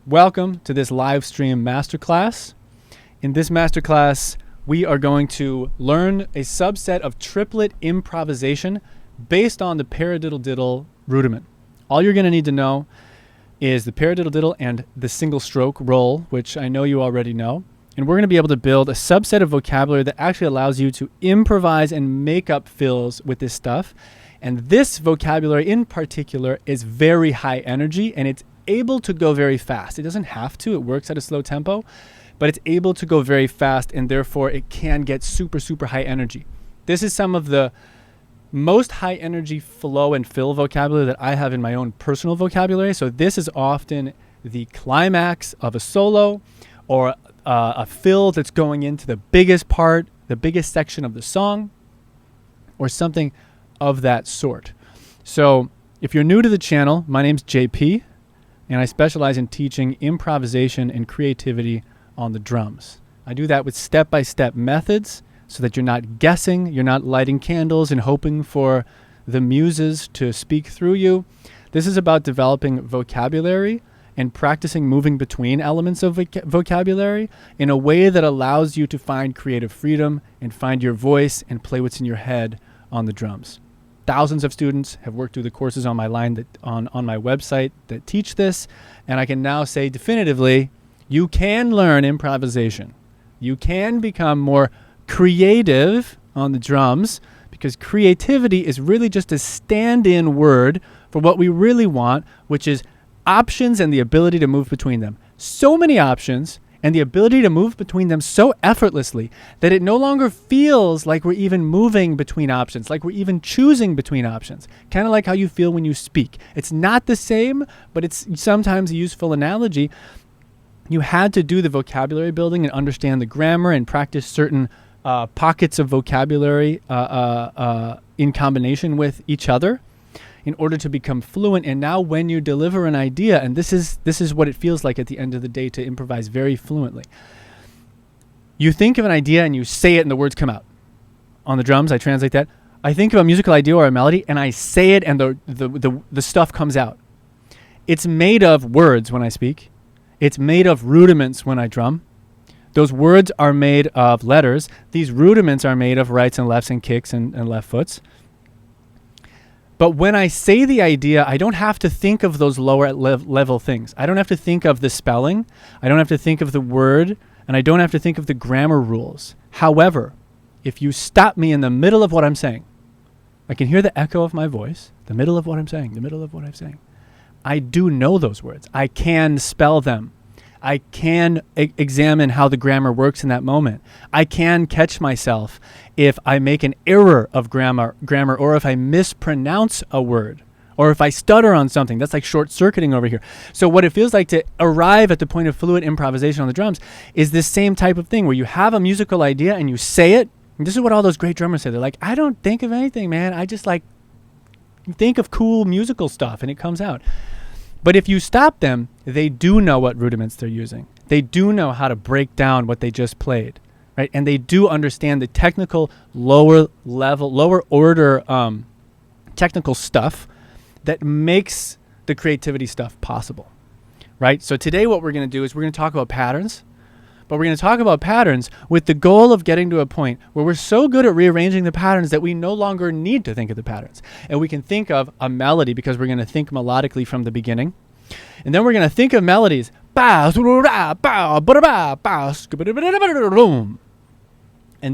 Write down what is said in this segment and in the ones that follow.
Welcome to this live stream masterclass. In this masterclass, we are going to learn a subset of triplet improvisation based on the Paradiddle-diddle rudiment. All you're going to need to know is the Paradiddle-diddle and the single stroke roll, which I know you already know. And we're going to be able to build a subset of vocabulary that actually allows you to improvise and make up fills with this stuff. And this vocabulary in particular is very high energy, and it's able to go very fast. It doesn't have to. It works at a slow tempo, but it's able to go very fast, and therefore it can get super, super high energy. This is some of the most high energy flow and fill vocabulary that I have in my own personal vocabulary. So this is often the climax of a solo or a fill that's going into the biggest part, the biggest section of the song, or something of that sort. So if you're new to the channel, my name's JP, and I specialize in teaching improvisation and creativity on the drums. I do that with step-by-step methods so that you're not guessing, you're not lighting candles and hoping for the muses to speak through you. This is about developing vocabulary and practicing moving between elements of vocabulary in a way that allows you to find creative freedom and find your voice and play what's in your head on the drums. Thousands of students have worked through the courses on my on my website that teach this, and I can now say definitively, you can learn improvisation. You can become more creative on the drums, because creativity is really just a stand-in word for what we really want, which is options and the ability to move between them. So many options and the ability to move between them so effortlessly that it no longer feels like we're even moving between options, like we're even choosing between options. Kind of like how you feel when you speak. It's not the same, but it's sometimes a useful analogy. You had to do the vocabulary building and understand the grammar and practice certain pockets of vocabulary in combination with each other in order to become fluent. And now when you deliver an idea, and this is what it feels like at the end of the day to improvise very fluently. You think of an idea and you say it and the words come out. On the drums, I translate that. I think of a musical idea or a melody and I say it and the stuff comes out. It's made of words when I speak. It's made of rudiments when I drum. Those words are made of letters. These rudiments are made of rights and lefts and kicks and left foots. But when I say the idea, I don't have to think of those lower level things. I don't have to think of the spelling. I don't have to think of the word. And I don't have to think of the grammar rules. However, if you stop me in the middle of what I'm saying, I can hear the echo of my voice, the middle of what I'm saying, the middle of what I'm saying. I do know those words. I can spell them. I can examine how the grammar works in that moment. I can catch myself if I make an error of grammar, or if I mispronounce a word, or if I stutter on something. That's like short-circuiting over here. So what it feels like to arrive at the point of fluid improvisation on the drums is this same type of thing where you have a musical idea and you say it. And this is what all those great drummers say. They're like, I don't think of anything, man. I just like think of cool musical stuff and it comes out. But if you stop them, they do know what rudiments they're using. They do know how to break down what they just played, right? And they do understand the technical, lower order technical stuff that makes the creativity stuff possible, right? So today what we're going to do is we're going to talk about patterns, but we're going to talk about patterns with the goal of getting to a point where we're so good at rearranging the patterns that we no longer need to think of the patterns. And we can think of a melody because we're going to think melodically from the beginning. And then we're going to think of melodies. And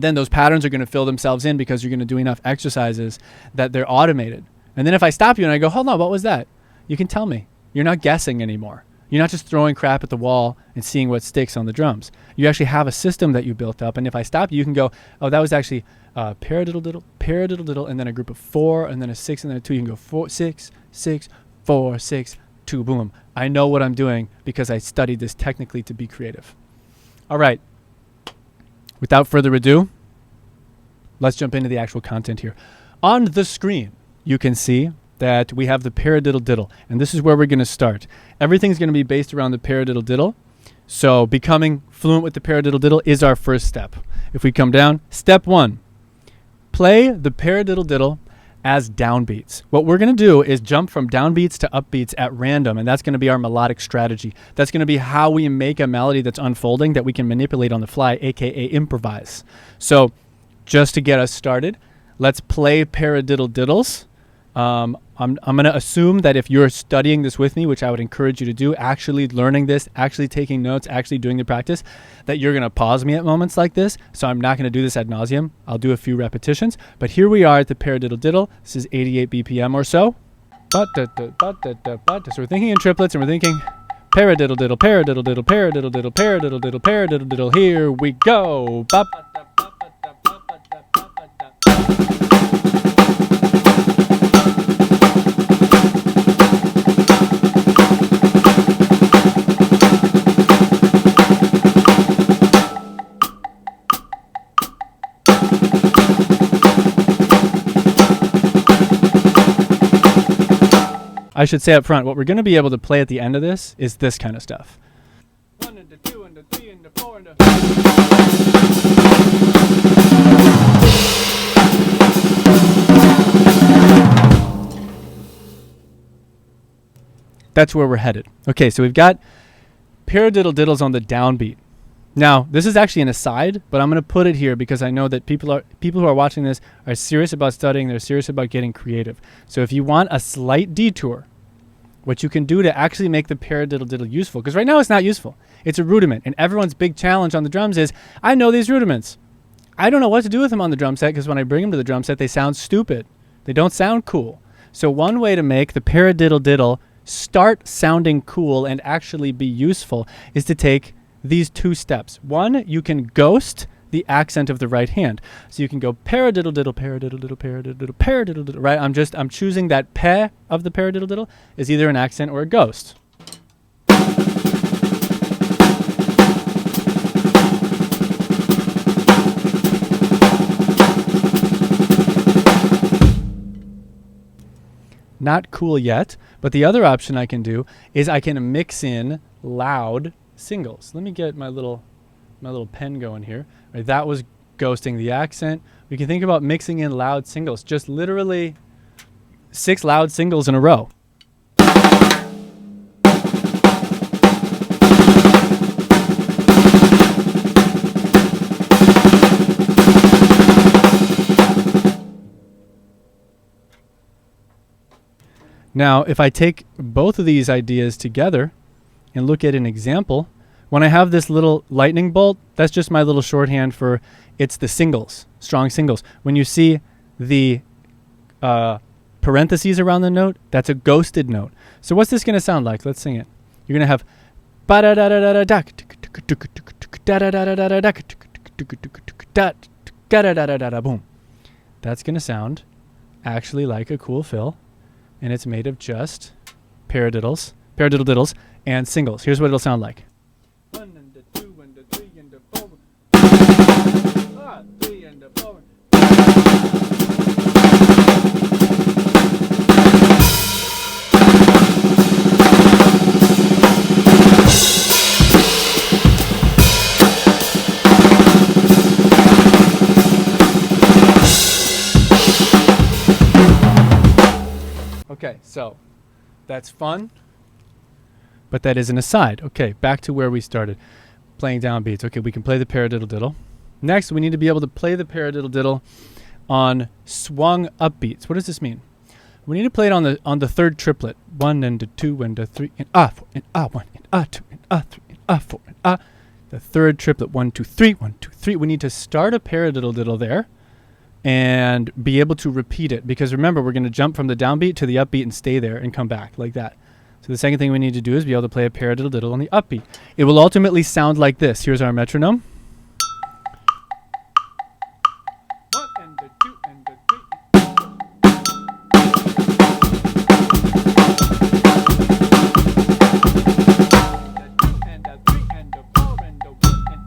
then those patterns are going to fill themselves in because you're going to do enough exercises that they're automated. And then if I stop you and I go, hold on, what was that? You can tell me. You're not guessing anymore. You're not just throwing crap at the wall and seeing what sticks on the drums. You actually have a system that you built up. And if I stop you, you can go, oh, that was actually paradiddle-diddle, paradiddle-diddle, and then a group of 4, and then a 6, and then a 2. You can go 4, 6, 6, 4, 6, 2, boom. I know what I'm doing because I studied this technically to be creative. All right. Without further ado, let's jump into the actual content here. On the screen, you can see that we have the Paradiddle-diddle, and this is where we're going to start. Everything's going to be based around the Paradiddle-diddle, so becoming fluent with the Paradiddle-diddle is our first step. If we come down, step 1, play the Paradiddle-diddle as downbeats. What we're going to do is jump from downbeats to upbeats at random, and that's going to be our melodic strategy. That's going to be how we make a melody that's unfolding that we can manipulate on the fly, aka improvise. So just to get us started, let's play Paradiddle-diddles. I'm going to assume that if you're studying this with me, which I would encourage you to do, actually learning this, actually taking notes, actually doing the practice, that you're going to pause me at moments like this. So I'm not going to do this ad nauseum. I'll do a few repetitions. But here we are at the Paradiddle-diddle. This is 88 BPM or so. So we're thinking in triplets, and we're thinking paradiddle-diddle, paradiddle-diddle, paradiddle-diddle, paradiddle-diddle, paradiddle-diddle. Here we go. I should say up front, what we're going to be able to play at the end of this is this kind of stuff. 1 and the 2 and the 3 and the 4 and the... That's where we're headed. Okay, so we've got paradiddle-diddles on the downbeat. Now, this is actually an aside, but I'm going to put it here because I know that people who are watching this are serious about studying. They're serious about getting creative. So if you want a slight detour, what you can do to actually make the paradiddle-diddle useful, because right now it's not useful. It's a rudiment, and everyone's big challenge on the drums is, I know these rudiments. I don't know what to do with them on the drum set because when I bring them to the drum set, they sound stupid. They don't sound cool. So one way to make the paradiddle-diddle start sounding cool and actually be useful is to take these two steps. One, you can ghost the accent of the right hand. So you can go paradiddle-diddle, paradiddle-diddle, paradiddle-diddle, paradiddle-diddle, right? I'm choosing that pe of the paradiddle-diddle is either an accent or a ghost. Not cool yet, but the other option I can do is I can mix in loud singles. Let me get my little pen going here. Right, that was ghosting the accent. We can think about mixing in loud singles, just literally 6 loud singles in a row. Now, if I take both of these ideas together and look at an example, when I have this little lightning bolt, that's just my little shorthand for it's the singles, strong singles. When you see the parentheses around the note, that's a ghosted note. So what's this going to sound like? Let's sing it. You're going to have boom. That's going to sound actually like a cool fill, and it's made of just paradiddle-diddles, and singles. Here's what it'll sound like. 1 and the 2 and the 3 and the 4. 3 and the 4. Okay, so that's fun. But that is an aside. Okay, back to where we started. Playing downbeats. Okay, we can play the paradiddle-diddle. Next, we need to be able to play the paradiddle-diddle on swung upbeats. What does this mean? We need to play it on the third triplet. 1 and the 2 and the 3 and 4 and 1 and 2 and 3 and 4 and The third triplet. 1 2 3 1 2 3. We need to start a paradiddle-diddle there and be able to repeat it, because remember, we're going to jump from the downbeat to the upbeat and stay there and come back like that. So the second thing we need to do is be able to play a paradiddle-diddle on the upbeat. It will ultimately sound like this. Here's our metronome. 1 and the 2 and the 3. And the 2 and the 3 and the 4 and the 1 and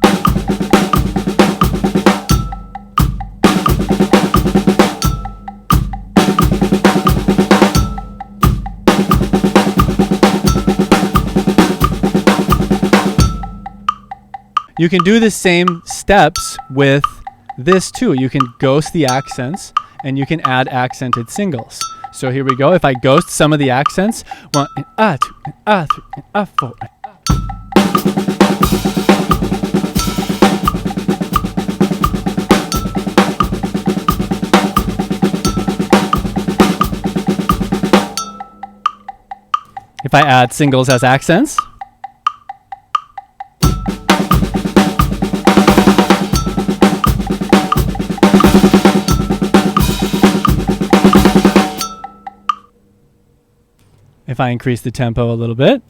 You can do the same steps with this too. You can ghost the accents and you can add accented singles. So here we go. If I ghost some of the accents, 1 and 2 and 3 and 4. If I add singles as accents, if I increase the tempo a little bit,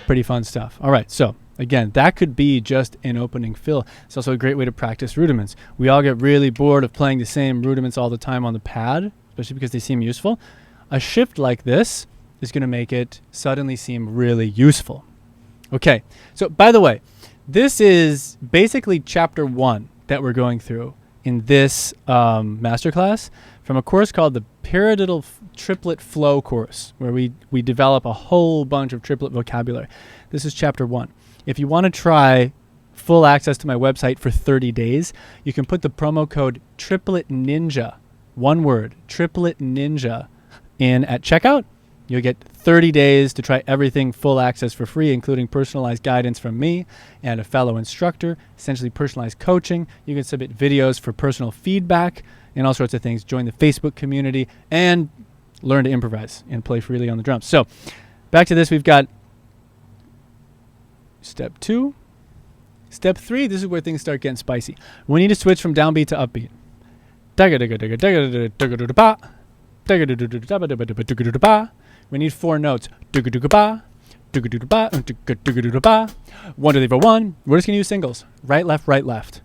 pretty fun stuff. All right, so again, that could be just an opening fill. It's also a great way to practice rudiments. We all get really bored of playing the same rudiments all the time on the pad, especially because they seem useful. A shift like this is going to make it suddenly seem really useful. Okay, so by the way, this is basically chapter 1 that we're going through in this masterclass from a course called the Paradiddle Triplet Flow course, where we develop a whole bunch of triplet vocabulary. This is chapter 1. If you want to try full access to my website for 30 days, you can put the promo code Triplet Ninja, one word, Triplet Ninja, in at checkout. You'll get 30 days to try everything full access for free, including personalized guidance from me and a fellow instructor, essentially personalized coaching. You can submit videos for personal feedback and all sorts of things. Join the Facebook community and learn to improvise and play freely on the drums. So back to this, we've got step 2. Step 3, this is where things start getting spicy. We need to switch from downbeat to upbeat. We need 4 notes. 1, 2, 3, 4, 1. We're just going to use singles. Right, left, right, left.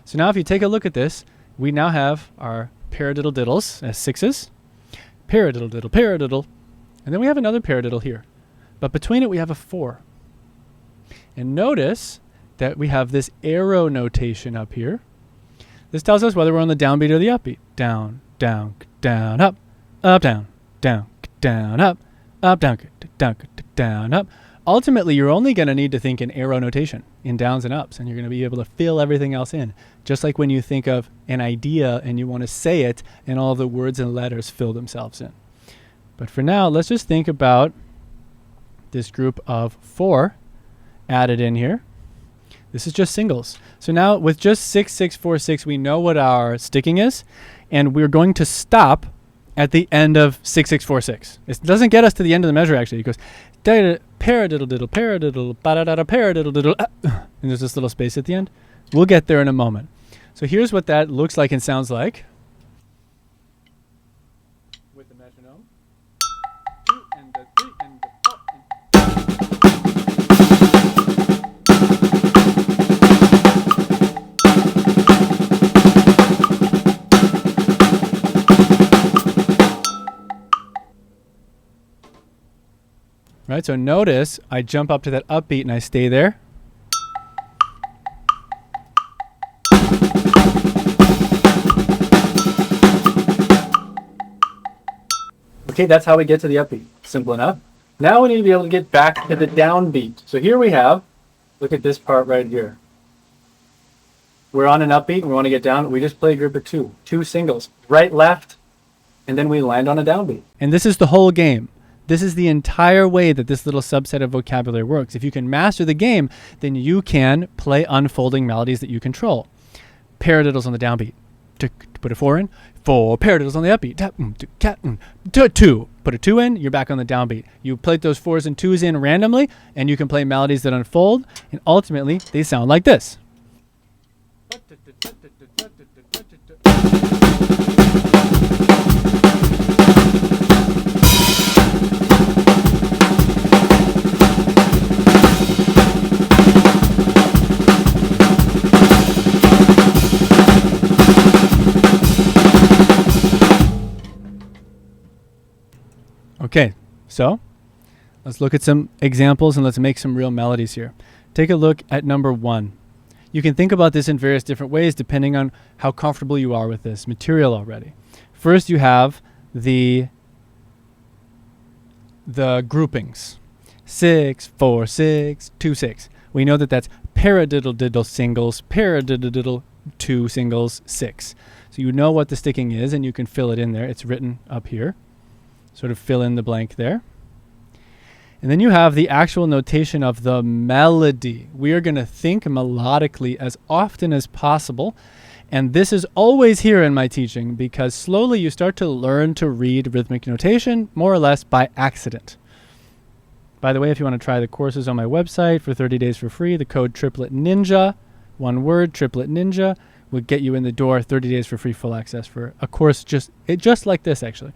So now if you take a look at this, we now have our paradiddle-diddles as 6s. Paradiddle-diddle, paradiddle. And then we have another paradiddle here. But between it, we have a 4. And notice that we have this arrow notation up here. This tells us whether we're on the downbeat or the upbeat. Down, down, down, up, down, down, down, up, down, down, down, up. Ultimately, you're only going to need to think in arrow notation, in downs and ups, and you're going to be able to fill everything else in. Just like when you think of an idea and you want to say it, and all the words and letters fill themselves in. But for now, let's just think about this group of 4 added in here. This is just singles. So now with just 6, 6, 4, 6, we know what our sticking is, and we're going to stop at the end of 6, 6, 4, 6. It doesn't get us to the end of the measure, actually. It goes paradiddle-diddle, paradiddle, ba-da-da-da, paradiddle-diddle, and there's this little space at the end. We'll get there in a moment. So here's what that looks like and sounds like with the metronome. 2 and the 3 and the 4 Right, so notice I jump up to that upbeat and I stay there. Okay, that's how we get to the upbeat. Simple enough. Now we need to be able to get back to the downbeat. So here we have, look at this part right here. We're on an upbeat and we want to get down. We just play a group of 2 singles, right, left, and then we land on a downbeat. And this is the whole game. This is the entire way that this little subset of vocabulary works. If you can master the game, then you can play unfolding melodies that you control. Paradiddles on the downbeat. Put a 4 in. 4 paradiddles on the upbeat. 2. Put a 2 in, you're back on the downbeat. You play those 4s and 2s in randomly, and you can play melodies that unfold, and ultimately, they sound like this. Okay, so let's look at some examples and let's make some real melodies here. Take a look at number 1. You can think about this in various different ways depending on how comfortable you are with this material already. First, you have the the groupings. 6, 4, 6, 2, 6. We know that that's paradiddle-diddle singles, paradiddle-diddle 2 singles, 6. So you know what the sticking is, and you can fill it in there. It's written up here. Sort of fill in the blank there. And then you have the actual notation of the melody. We are going to think melodically as often as possible. And this is always here in my teaching because slowly you start to learn to read rhythmic notation more or less by accident. By the way, if you want to try the courses on my website for 30 days for free, the code Triplet Ninja, one word, Triplet Ninja, will get you in the door 30 days for free full access for a course just like this actually.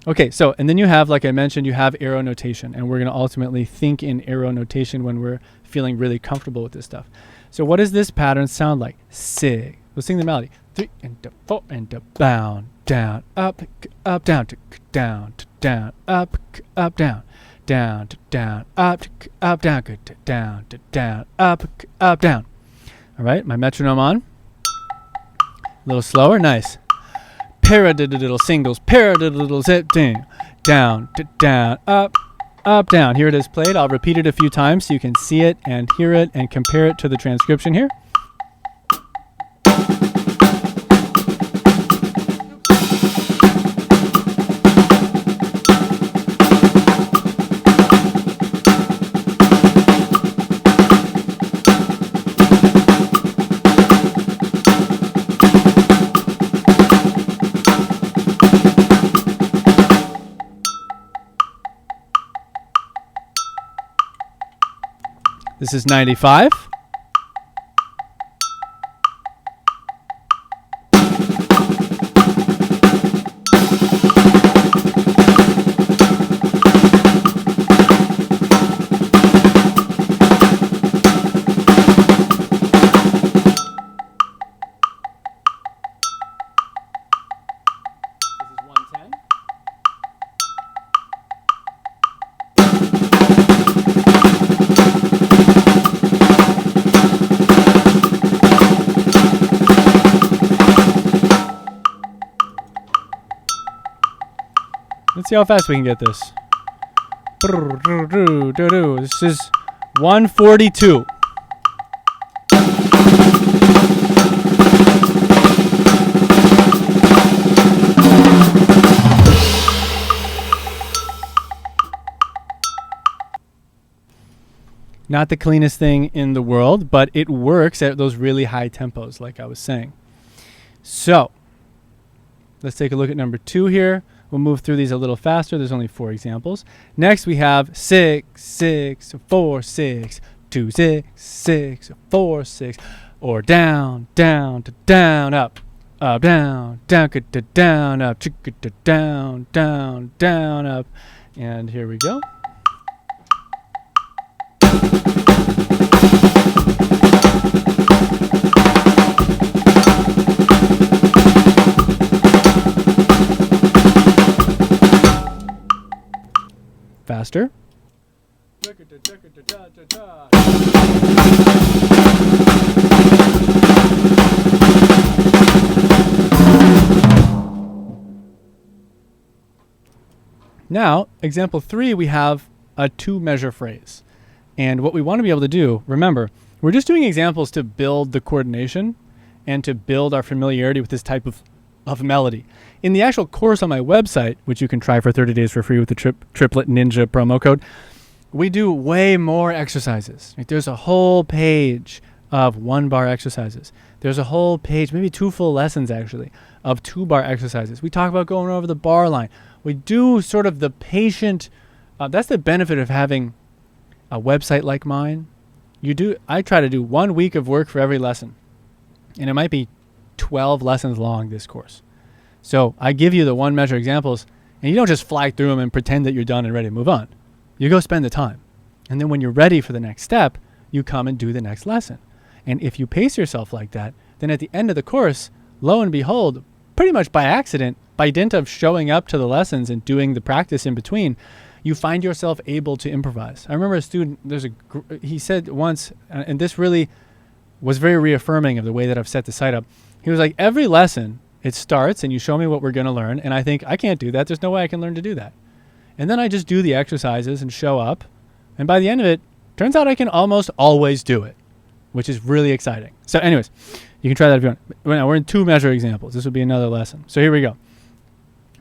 Okay, so, and then you have, like I mentioned, you have arrow notation, and we're going to ultimately think in arrow notation when we're feeling really comfortable with this stuff. So what does this pattern sound like? Sig. Let's sing the melody. 3 and 4 and down, down, up, down, down, down, up, down, down, down, up, down, down, down, up, down. All right, my metronome on. A little slower, nice. Paradiddle singles, paradiddle zip ding, down, down, up, down. Here it is played. I'll repeat it a few times so you can see it and hear it and compare it to the transcription here. This is 95. Let's see how fast we can get this. This is 142. Not the cleanest thing in the world, but it works at those really high tempos, like I was saying. So, let's take a look at number 2 here. We'll move through these a little faster. There's only 4 examples. Next, we have 6, 6, 4, 6, 2, 6, 6, 4, 6, or down, down, down, up, down, down, down, up, down, down, down, up. And here we go. Faster. Now, example 3, we have a 2-measure phrase. And what we want to be able to do, remember, we're just doing examples to build the coordination and to build our familiarity with this type of melody. In the actual course on my website, which you can try for 30 days for free with the Triplet Ninja promo code, we do way more exercises. Like, there's a whole page of 1-bar exercises. There's a whole page, maybe 2 full lessons actually, of 2-bar exercises. We talk about going over the bar line. We do sort of the patient, that's the benefit of having a website like mine. I try to do 1 week of work for every lesson. And it might be 12 lessons long, this course. So I give you the 1-measure examples, and you don't just fly through them and pretend that you're done and ready to move on. You go spend the time. And then when you're ready for the next step, you come and do the next lesson. And if you pace yourself like that, then at the end of the course, lo and behold, pretty much by accident, by dint of showing up to the lessons and doing the practice in between, you find yourself able to improvise. I remember a student, he said once, and this really was very reaffirming of the way that I've set the site up. He was like, every lesson, it starts and you show me what we're going to learn, and I think, I can't do that. There's no way I can learn to do that. And then I just do the exercises and show up. And by the end of it, turns out I can almost always do it, which is really exciting. So anyways, you can try that if you want. Now we're in 2 measure examples. This would be another lesson. So here we go.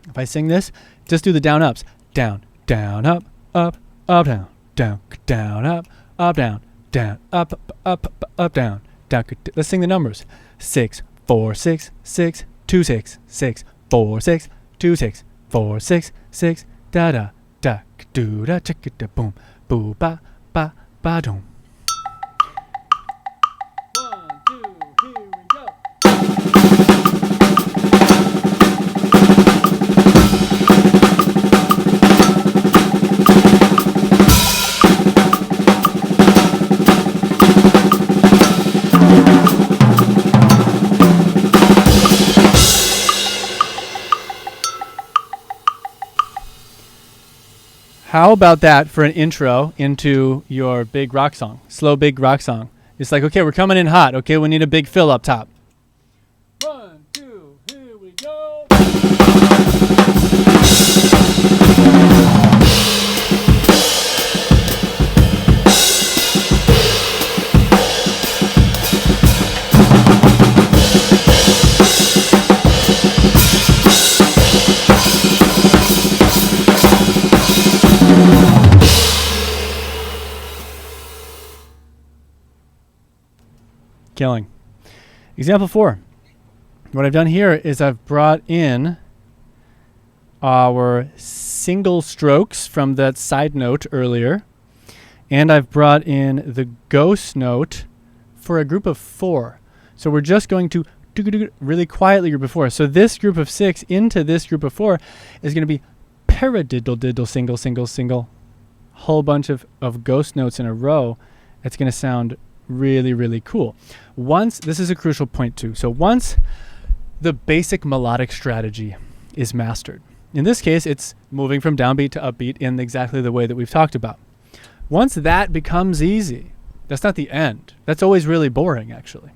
If I sing this, just do the down ups. Down, down, up, up, up, down, down, down, up, down, down, up, down, down. Let's sing the numbers. 6, 4, 6, 6, 2, 6, 6, 4, 6, 2, 6, 4, 6, 6, da da da do da chicka da boom, boo ba ba ba doom. 1, 2, here we go. How about that for an intro into your big rock song, slow big rock song? It's like, okay, we're coming in hot. Okay, we need a big fill up top. 1, 2, here we go. Killing. Example 4. What I've done here is I've brought in our single strokes from that side note earlier, and I've brought in the ghost note for a group of 4. So we're just going to really quietly group of 4. So this group of 6 into this group of 4 is going to be paradiddle-diddle, single, single, single. Whole bunch of ghost notes in a row. It's going to sound really, really cool. This is a crucial point too. So once the basic melodic strategy is mastered, in this case, it's moving from downbeat to upbeat in exactly the way that we've talked about. Once that becomes easy, that's not the end. That's always really boring, actually.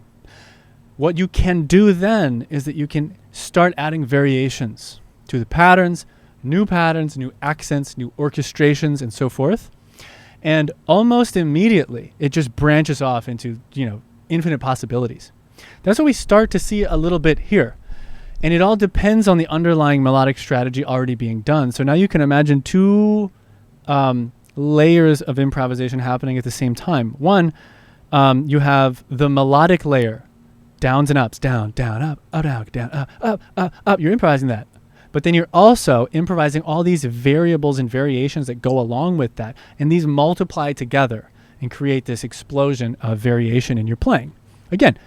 What you can do then is that you can start adding variations to the patterns, new accents, new orchestrations, and so forth. And almost immediately, it just branches off into, infinite possibilities. That's what we start to see a little bit here. And it all depends on the underlying melodic strategy already being done. So now you can imagine 2 layers of improvisation happening at the same time. One, you have the melodic layer, downs and ups, down, down, up, down, up. You're improvising that. But then you're also improvising all these variables and variations that go along with that. And these multiply together and create this explosion of variation in your playing. Again,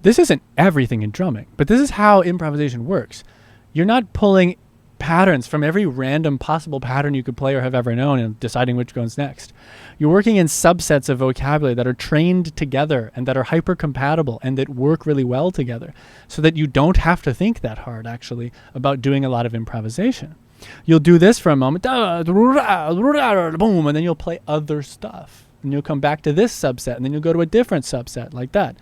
this isn't everything in drumming, but this is how improvisation works. You're not pulling patterns from every random possible pattern you could play or have ever known and deciding which goes next. You're working in subsets of vocabulary that are trained together and that are hyper compatible and that work really well together, so that you don't have to think that hard actually about doing a lot of improvisation. You'll do this for a moment, boom, and then you'll play other stuff. And you'll come back to this subset, and then you'll go to a different subset like that.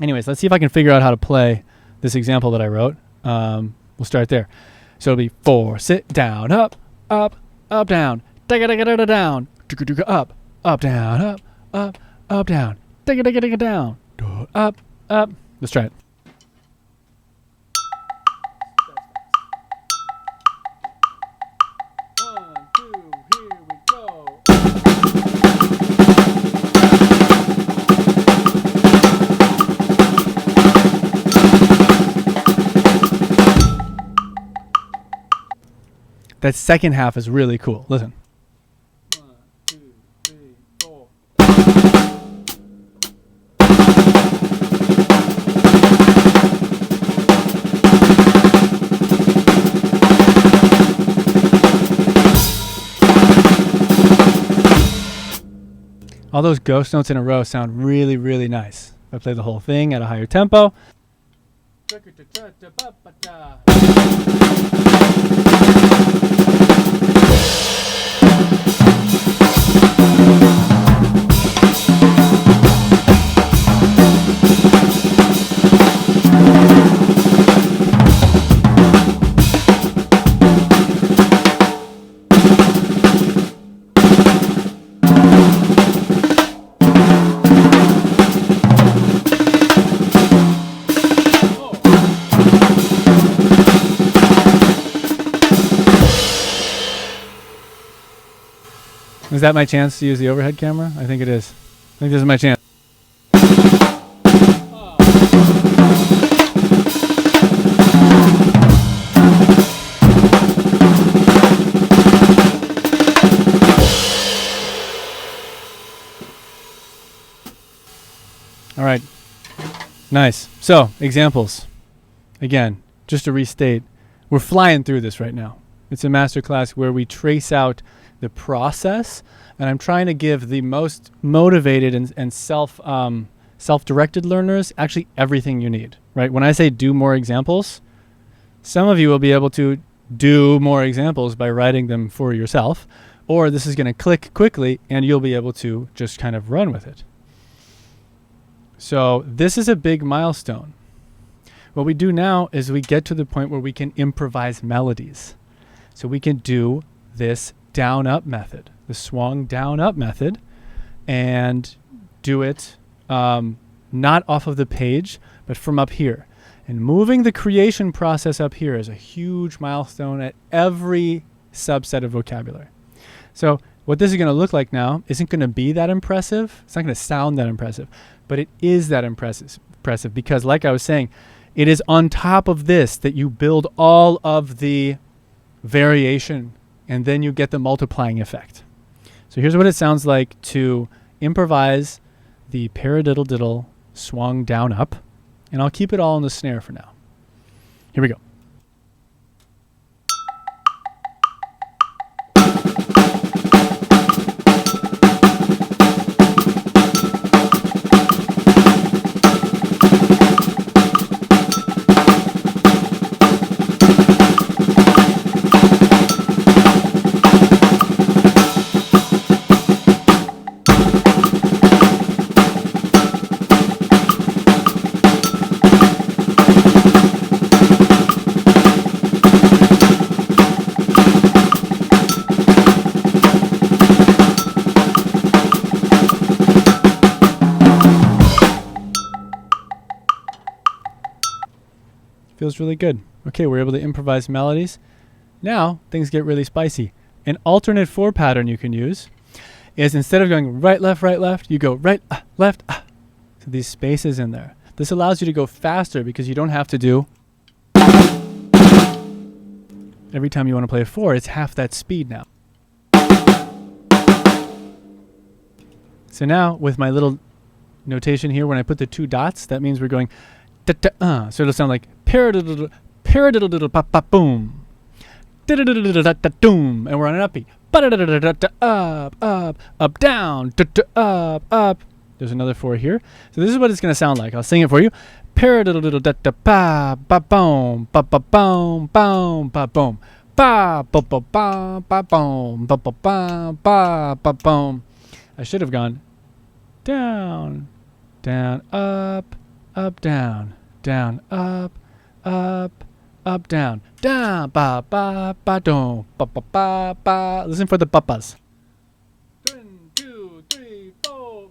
Anyways, let's see if I can figure out how to play this example that I wrote. We'll start there. So it'll be 4, sit, down, up, down, down, up, down, up, down, down, up. Let's try it. That second half is really cool. Listen. 1, 2, 3, 4. All those ghost notes in a row sound really, really nice. If I play the whole thing at a higher tempo. Is that my chance to use the overhead camera? I think it is. I think this is my chance. All right. Nice. So, examples. Again, just to restate, we're flying through this right now. It's a masterclass where we trace out the process, and I'm trying to give the most motivated and self-directed learners actually everything you need, right? When I say do more examples, some of you will be able to do more examples by writing them for yourself, or this is going to click quickly and you'll be able to just kind of run with it. So this is a big milestone. What we do now is we get to the point where we can improvise melodies. So we can do this down-up method, the swung down-up method, and do it not off of the page, but from up here. And moving the creation process up here is a huge milestone at every subset of vocabulary. So what this is going to look like now isn't going to be that impressive. It's not going to sound that impressive, but it is that impressive because, like I was saying, it is on top of this that you build all of the variation, and then you get the multiplying effect. So here's what it sounds like to improvise the paradiddle-diddle swung down up, and I'll keep it all in the snare for now. Here we go. Feels really good. Okay, we're able to improvise melodies. Now things get really spicy. An alternate 4 pattern you can use is instead of going right, left, you go right, left. So these spaces in there. This allows you to go faster because you don't have to do every time you want to play a 4. It's half that speed now. So now with my little notation here, when I put the 2 dots, that means we're going so it'll sound like paradiddle, paradiddle, pop, pop, boom. Doom, and we're on an upbeat. Up, down, up. There's another 4 here. So this is what it's going to sound like. I'll sing it for you. Paradiddle, pa, ba, boom, ba, ba, boom, boom, ba, boom, ba, ba, ba, ba, ba, boom, ba, ba, ba, ba, ba, boom. I should have gone down, down, up, down, down, up, down, down, ba, ba, ba, dum, ba, ba, ba, ba. Listen for the ba-bas. 1, 2, 3, 4.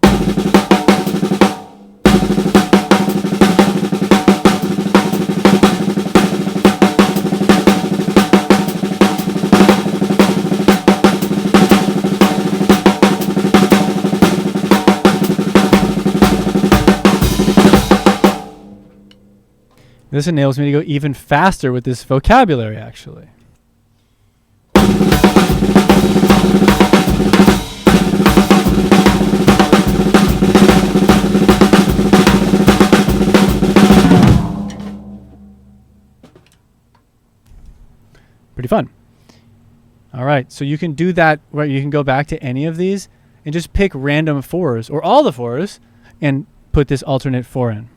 This enables me to go even faster with this vocabulary, actually. Pretty fun. All right, so you can do that where you can go back to any of these and just pick random 4s or all the 4s and put this alternate 4 in.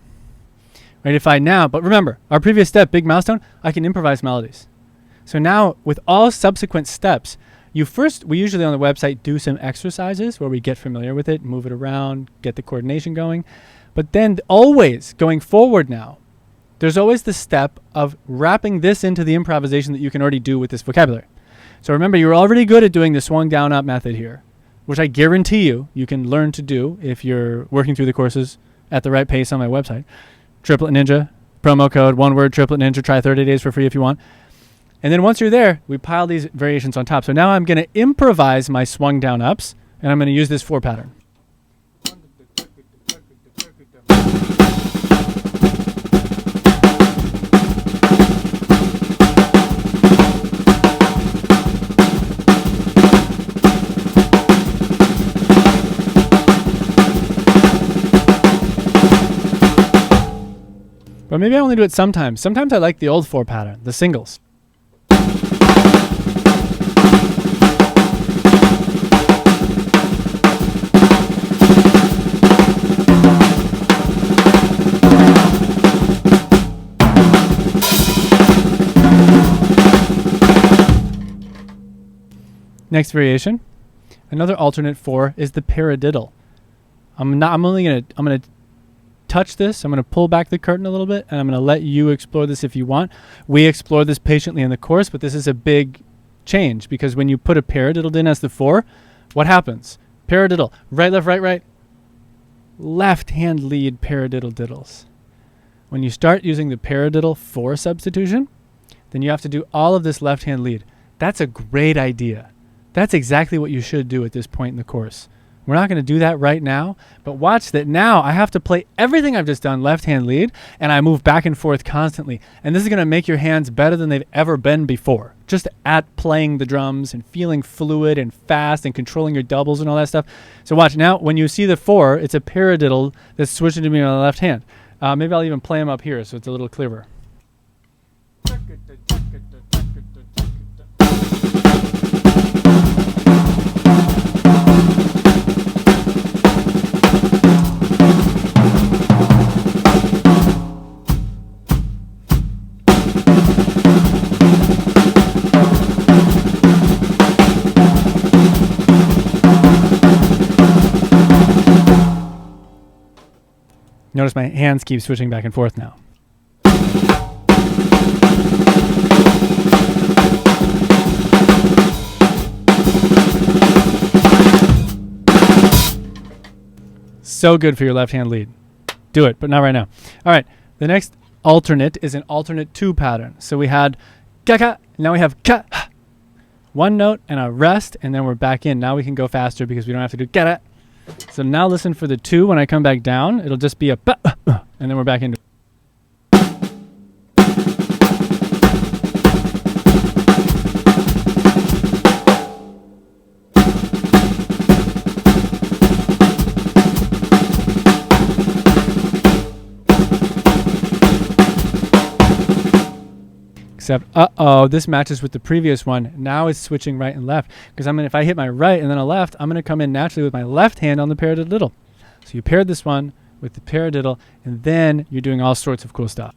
Right, if I now, but remember, our previous step, big milestone, I can improvise melodies. So now with all subsequent steps, we usually on the website do some exercises where we get familiar with it, move it around, get the coordination going. But then always going forward now, there's always the step of wrapping this into the improvisation that you can already do with this vocabulary. So remember, you're already good at doing the swung down up method here, which I guarantee you can learn to do if you're working through the courses at the right pace on my website. Triplet Ninja, promo code, 1 word, Triplet Ninja, try 30 days for free if you want. And then once you're there, we pile these variations on top. So now I'm going to improvise my swung down ups, and I'm going to use this 4 pattern. But maybe I only do it sometimes. Sometimes I like the old 4 pattern, the singles. Next variation, another alternate 4 is the paradiddle. I'm gonna touch this. I'm going to pull back the curtain a little bit, and I'm going to let you explore this if you want. We explore this patiently in the course, but this is a big change because when you put a paradiddle in as the 4, what happens? Paradiddle, right, left, right, right. Left hand lead paradiddle diddles. When you start using the paradiddle 4 substitution, then you have to do all of this left hand lead. That's a great idea. That's exactly what you should do at this point in the course. We're not going to do that right now, but watch that now I have to play everything I've just done left hand lead, and I move back and forth constantly. And this is going to make your hands better than they've ever been before. Just at playing the drums and feeling fluid and fast and controlling your doubles and all that stuff. So watch now, when you see the 4, it's a paradiddle that's switching to me on the left hand. Maybe I'll even play them up here so it's a little clearer. Notice my hands keep switching back and forth now. So good for your left hand lead. Do it, but not right now. All right, the next alternate is an alternate 2 pattern. So we had ka-ka, now we have ka. 1 note and a rest, and then we're back in. Now we can go faster because we don't have to do ka-da. So now listen for the 2. When I come back down, it'll just be a and then we're back into. Except, this matches with the previous one. Now it's switching right and left. Because if I hit my right and then a left, I'm going to come in naturally with my left hand on the paradiddle. So you paired this one with the paradiddle, and then you're doing all sorts of cool stuff.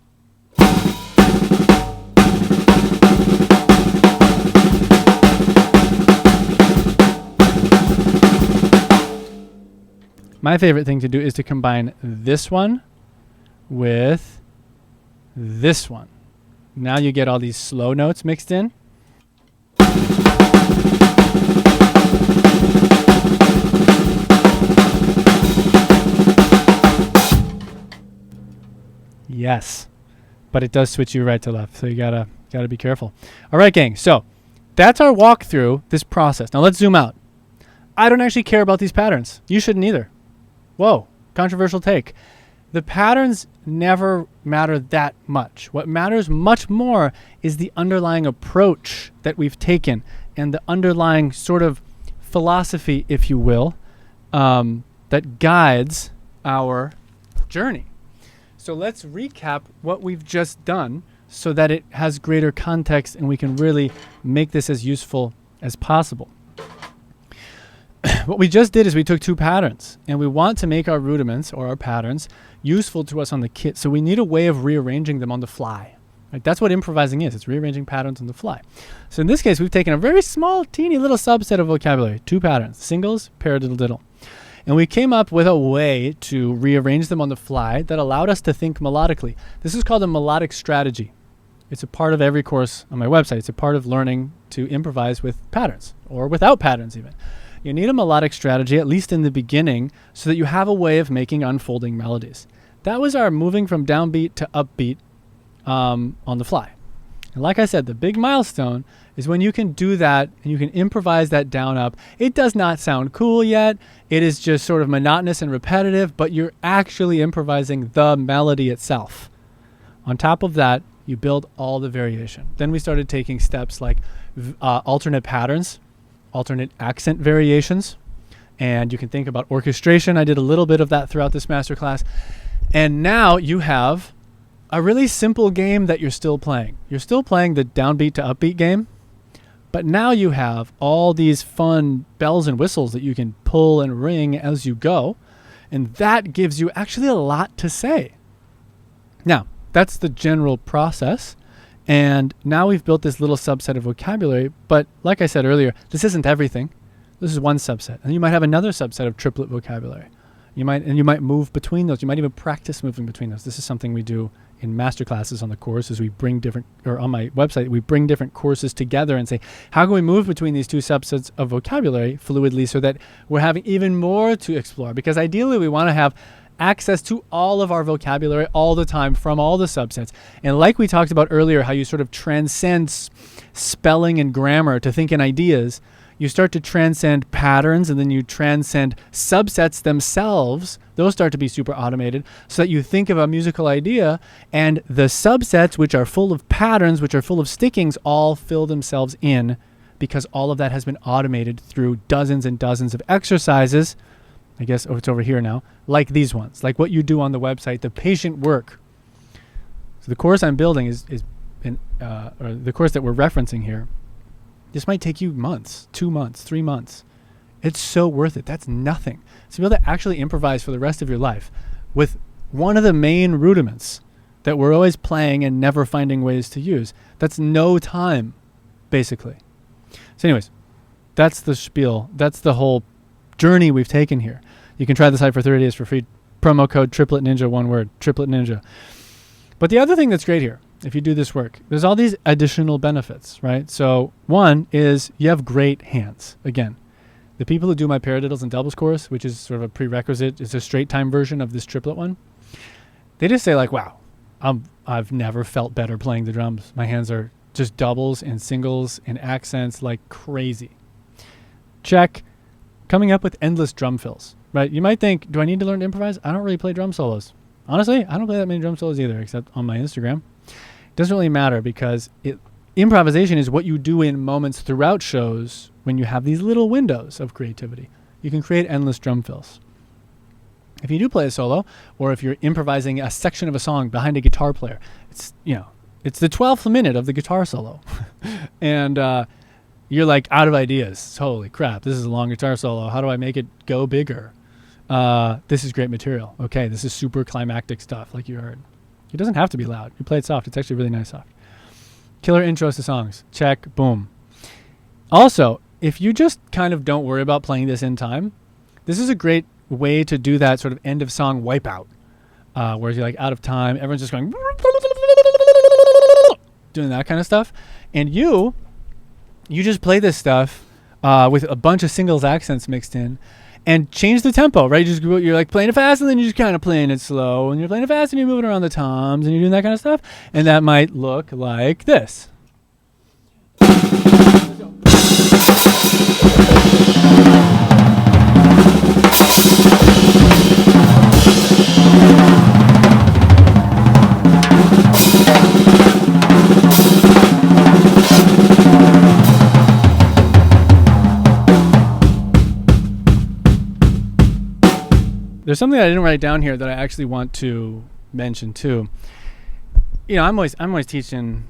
My favorite thing to do is to combine this one with this one. Now you get all these slow notes mixed in. Yes, but it does switch you right to left, so you gotta be careful. All right, gang, so that's our walk through this process. Now let's zoom out. I don't actually care about these patterns. You shouldn't either. Whoa, controversial take. The patterns never matter that much. What matters much more is the underlying approach that we've taken and the underlying sort of philosophy, if you will, that guides our journey. So let's recap what we've just done so that it has greater context and we can really make this as useful as possible. What we just did is we took 2 patterns, and we want to make our rudiments or our patterns useful to us on the kit. So we need a way of rearranging them on the fly. Right? That's what improvising is. It's rearranging patterns on the fly. So in this case, we've taken a very small, teeny little subset of vocabulary, 2 patterns, singles, paradiddle-diddle. And we came up with a way to rearrange them on the fly that allowed us to think melodically. This is called a melodic strategy. It's a part of every course on my website. It's a part of learning to improvise with patterns, or without patterns even. You need a melodic strategy, at least in the beginning, so that you have a way of making unfolding melodies. That was our moving from downbeat to upbeat on the fly. And like I said, the big milestone is when you can do that and you can improvise that down up. It does not sound cool yet. It is just sort of monotonous and repetitive, but you're actually improvising the melody itself. On top of that, you build all the variation. Then we started taking steps like alternate patterns, alternate accent variations, and you can think about orchestration. I did a little bit of that throughout this masterclass. And now you have a really simple game that you're still playing. You're still playing the downbeat to upbeat game, but now you have all these fun bells and whistles that you can pull and ring as you go, and that gives you actually a lot to say. Now, that's the general process, and now we've built this little subset of vocabulary, but like I said earlier, this isn't everything. This is one subset, and you might have another subset of triplet vocabulary. You might move between those. You might even practice moving between those. This is something we do in Masterclasses on the course, is we bring different, or on my website, we bring different courses together and say, how can we move between these two subsets of vocabulary fluidly so that we're having even more to explore? Because ideally we want to have access to all of our vocabulary all the time from all the subsets. And like we talked about earlier, how you sort of transcend spelling and grammar to think in ideas, you start to transcend patterns, and then you transcend subsets themselves. Those start to be super automated so that you think of a musical idea, and the subsets, which are full of patterns, which are full of stickings, all fill themselves in because all of that has been automated through dozens and dozens of exercises. I guess it's over here now, like these ones, like what you do on the website, the patient work. So the course I'm building or the course that we're referencing here, this might take you months, 2 months, 3 months. It's so worth it. That's nothing. To be able to actually improvise for the rest of your life with one of the main rudiments that we're always playing and never finding ways to use. That's no time, basically. So anyways, that's the spiel. That's the whole journey we've taken here. You can try the site for 30 days for free. Promo code Triplet Ninja, one word, Triplet Ninja. But the other thing that's great here, if you do this work, there's all these additional benefits, right? So one is you have great hands. Again, the people who do my paradiddles and doubles course, which is sort of a prerequisite, it's a straight time version of this triplet one. They just say like, wow, I've never felt better playing the drums. My hands are just doubles and singles and accents like crazy. Check. Coming up with endless drum fills, right? You might think, do I need to learn to improvise? I don't really play drum solos. Honestly, I don't play that many drum solos either, except on my Instagram. It doesn't really matter because improvisation is what you do in moments throughout shows when you have these little windows of creativity. You can create endless drum fills. If you do play a solo, or if you're improvising a section of a song behind a guitar player, it's the 12th minute of the guitar solo. And you're like out of ideas. Holy crap, this is a long guitar solo. How do I make it go bigger? This is great material. Okay, this is super climactic stuff like you heard. It doesn't have to be loud. You play it soft. It's actually really nice soft. Killer intros to songs. Check. Boom. Also, if you just kind of don't worry about playing this in time, this is a great way to do that sort of end of song wipeout, where you're like out of time. Everyone's just going doing that kind of stuff. And you just play this stuff with a bunch of singles accents mixed in, and change the tempo, right? You're like playing it fast, and then you're just kind of playing it slow, and you're playing it fast, and you're moving around the toms, and you're doing that kind of stuff, and that might look like this. There's something I didn't write down here that I actually want to mention too. You know, I'm always teaching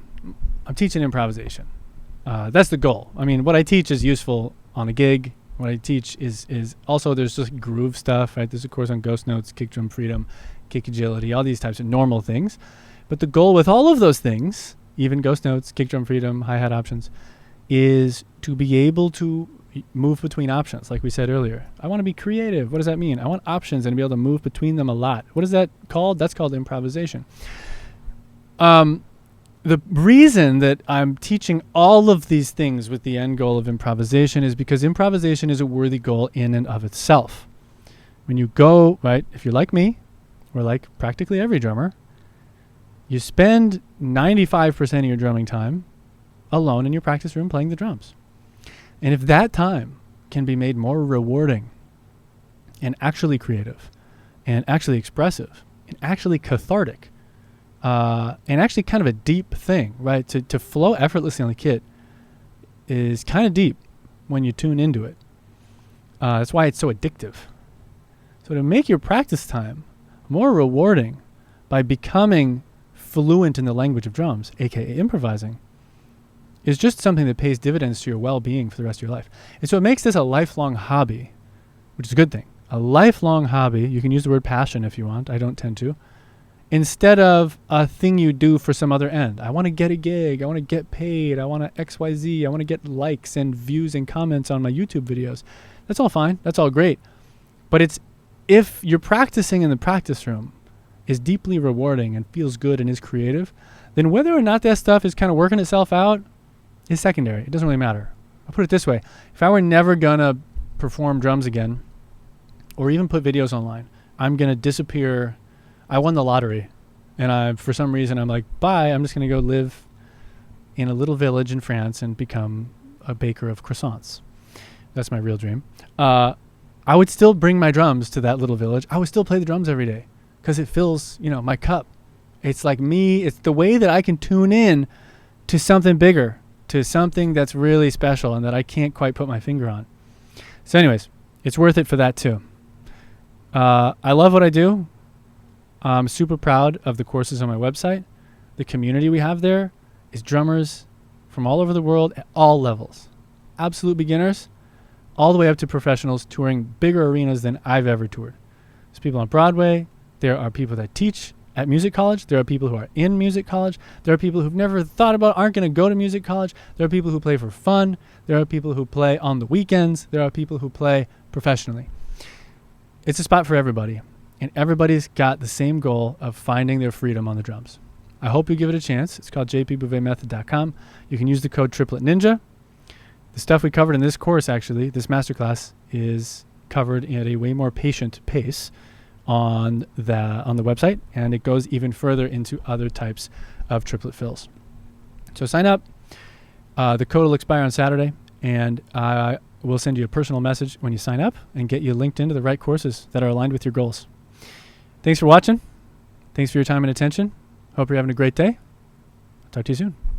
improvisation. That's the goal. I mean, what I teach is useful on a gig. What I teach is also, there's just groove stuff, right? There's a course on ghost notes, kick drum freedom, kick agility, all these types of normal things. But the goal with all of those things, even ghost notes, kick drum freedom, hi-hat options, is to be able to move between options, like we said earlier. I want to be creative. What does that mean? I want options and be able to move between them a lot. What is that called? That's called improvisation. The reason that I'm teaching all of these things with the end goal of improvisation is because improvisation is a worthy goal in and of itself. When you go, right, if you're like me, or like practically every drummer, You spend 95% of your drumming time alone in your practice room playing the drums. And if that time can be made more rewarding and actually creative and actually expressive and actually cathartic and actually kind of a deep thing, right? To flow effortlessly on the kit is kind of deep when you tune into it. That's why it's so addictive. So to make your practice time more rewarding by becoming fluent in the language of drums, aka improvising, is just something that pays dividends to your well-being for the rest of your life. And so it makes this a lifelong hobby, which is a good thing. A lifelong hobby. You can use the word passion if you want. I don't tend to. Instead of a thing you do for some other end. I want to get a gig. I want to get paid. I want to XYZ. I want to get likes and views and comments on my YouTube videos. That's all fine. That's all great. But it's if you're practicing in the practice room is deeply rewarding and feels good and is creative, then whether or not that stuff is kind of working itself out is secondary. It doesn't really matter. I'll put it this way. If I were never going to perform drums again or even put videos online, I'm going to disappear. I won the lottery, and for some reason I'm like, bye, I'm just going to go live in a little village in France and become a baker of croissants. That's my real dream. I would still bring my drums to that little village. I would still play the drums every day because it fills, my cup. It's like me. It's the way that I can tune in to something bigger, to something that's really special and that I can't quite put my finger on. So anyways, it's worth it for that too. I love what I do. I'm super proud of the courses on my website. The community we have there is drummers from all over the world at all levels. Absolute beginners, all the way up to professionals touring bigger arenas than I've ever toured. There's people on Broadway. There are people that teach at music college. There are people who are in music college. There are people who've never thought about, aren't going to go to music college. There are people who play for fun. There are people who play on the weekends. There are people who play professionally. It's a spot for everybody. And everybody's got the same goal of finding their freedom on the drums. I hope you give it a chance. It's called jpbouvetmethod.com. You can use the code Triplet Ninja. The stuff we covered in this course, actually, this masterclass, is covered at a way more patient pace on the website, and it goes even further into other types of triplet fills. So sign up. The code will expire on Saturday, and I will send you a personal message when you sign up and get you linked into the right courses that are aligned with your goals. Thanks for watching. Thanks for your time and attention. Hope you're having a great day. Talk to you soon.